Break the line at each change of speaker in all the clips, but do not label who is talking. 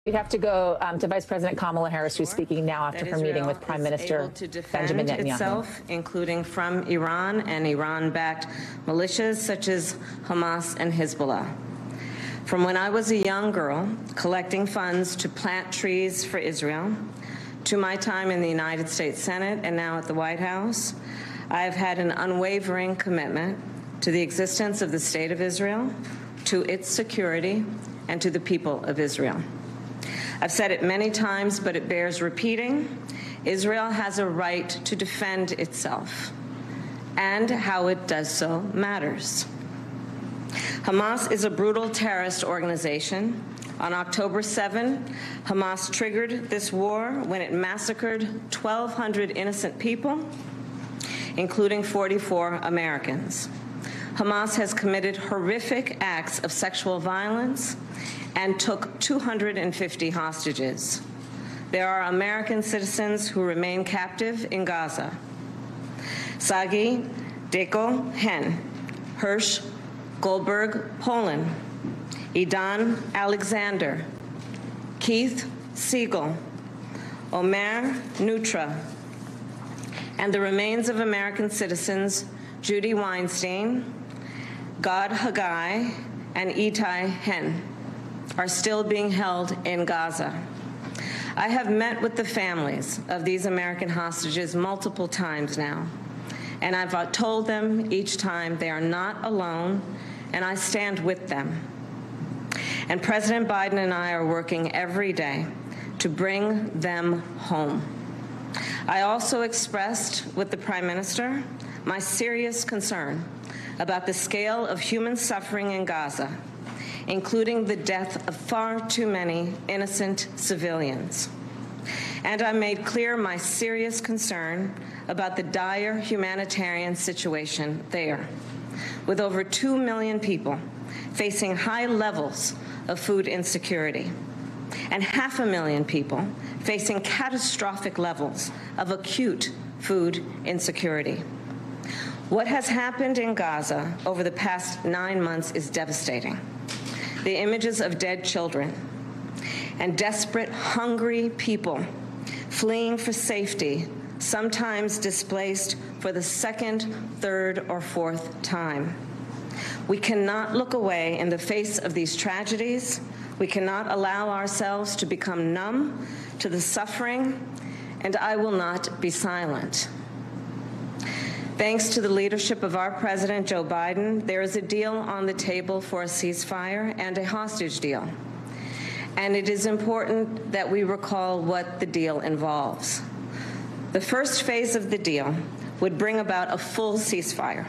We have to go to Vice President Kamala Harris, who's speaking now after her meeting with Prime Minister Benjamin Netanyahu.
Itself, including from Iran and Iran-backed militias such as Hamas and Hezbollah. From when I was a young girl collecting funds to plant trees for Israel, to my time in the United States Senate and now at the White House, I have had an unwavering commitment to the existence of the State of Israel, to its security, and to the people of Israel. I've said it many times, but it bears repeating. Israel has a right to defend itself, and how it does so matters. Hamas is a brutal terrorist organization. On October 7, Hamas triggered this war when it massacred 1,200 innocent people, including 44 Americans. Hamas has committed horrific acts of sexual violence and took 250 hostages. There are American citizens who remain captive in Gaza. Sagi Deko Hen, Hirsch Goldberg, Poland, Idan Alexander, Keith Siegel, Omer Nutra, and the remains of American citizens Judy Weinstein, Gad Haggai, and Itai Hen are still being held in Gaza. I have met with the families of these American hostages multiple times now, and I've told them each time they are not alone, and I stand with them. And President Biden and I are working every day to bring them home. I also expressed with the Prime Minister my serious concern about the scale of human suffering in Gaza, including the death of far too many innocent civilians. And I made clear my serious concern about the dire humanitarian situation there, with over 2 million people facing high levels of food insecurity, and 500,000 people facing catastrophic levels of acute food insecurity. What has happened in Gaza over the past 9 months is devastating. The images of dead children and desperate, hungry people fleeing for safety, sometimes displaced for the second, third, or fourth time. We cannot look away in the face of these tragedies. We cannot allow ourselves to become numb to the suffering, and I will not be silent. Thanks to the leadership of our President, Joe Biden, there is a deal on the table for a ceasefire and a hostage deal. And it is important that we recall what the deal involves. The first phase of the deal would bring about a full ceasefire,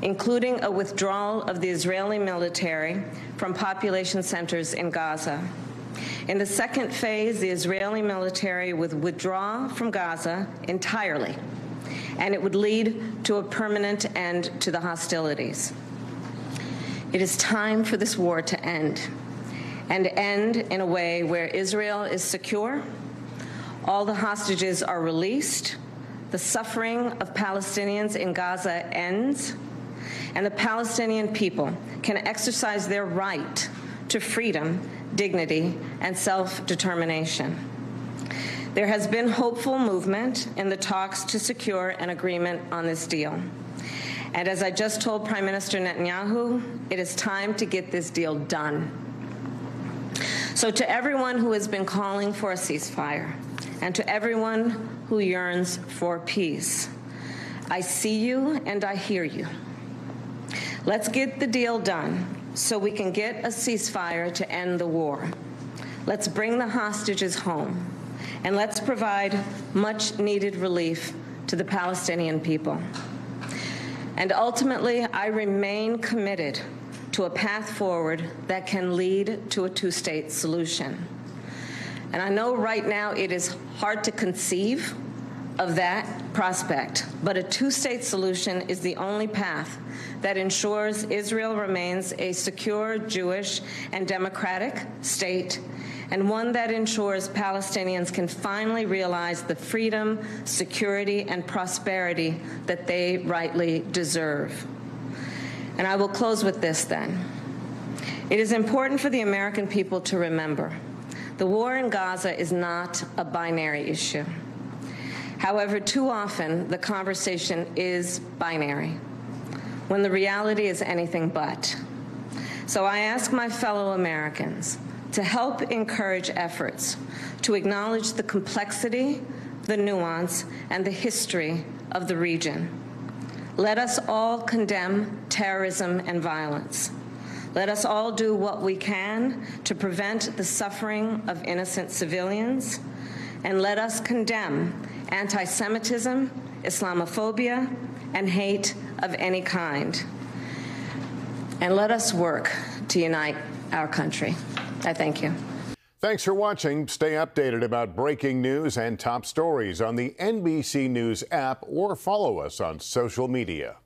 including a withdrawal of the Israeli military from population centers in Gaza. In the second phase, the Israeli military would withdraw from Gaza entirely, and it would lead to a permanent end to the hostilities. It is time for this war to end, and end in a way where Israel is secure, all the hostages are released, the suffering of Palestinians in Gaza ends, and the Palestinian people can exercise their right to freedom, dignity, and self-determination. There has been hopeful movement in the talks to secure an agreement on this deal. And as I just told Prime Minister Netanyahu, it is time to get this deal done. So to everyone who has been calling for a ceasefire, and to everyone who yearns for peace, I see you and I hear you. Let's get the deal done so we can get a ceasefire to end the war. Let's bring the hostages home. And let's provide much-needed relief to the Palestinian people. And ultimately, I remain committed to a path forward that can lead to a two-state solution. And I know right now it is hard to conceive of that prospect, but a two-state solution is the only path that ensures Israel remains a secure, Jewish, and democratic state, and one that ensures Palestinians can finally realize the freedom, security, and prosperity that they rightly deserve. And I will close with this then. It is important for the American people to remember The war in Gaza is not a binary issue. However, too often the conversation is binary, when the reality is anything but. So I ask my fellow Americans to help encourage efforts to acknowledge the complexity, the nuance, and the history of the region. Let us all condemn terrorism and violence. Let us all do what we can to prevent the suffering of innocent civilians, and let us condemn anti-Semitism, Islamophobia, and hate of any kind. And let us work to unite our country. I thank you.
Thanks for watching. Stay updated about breaking news and top stories on the NBC News app or follow us on social media.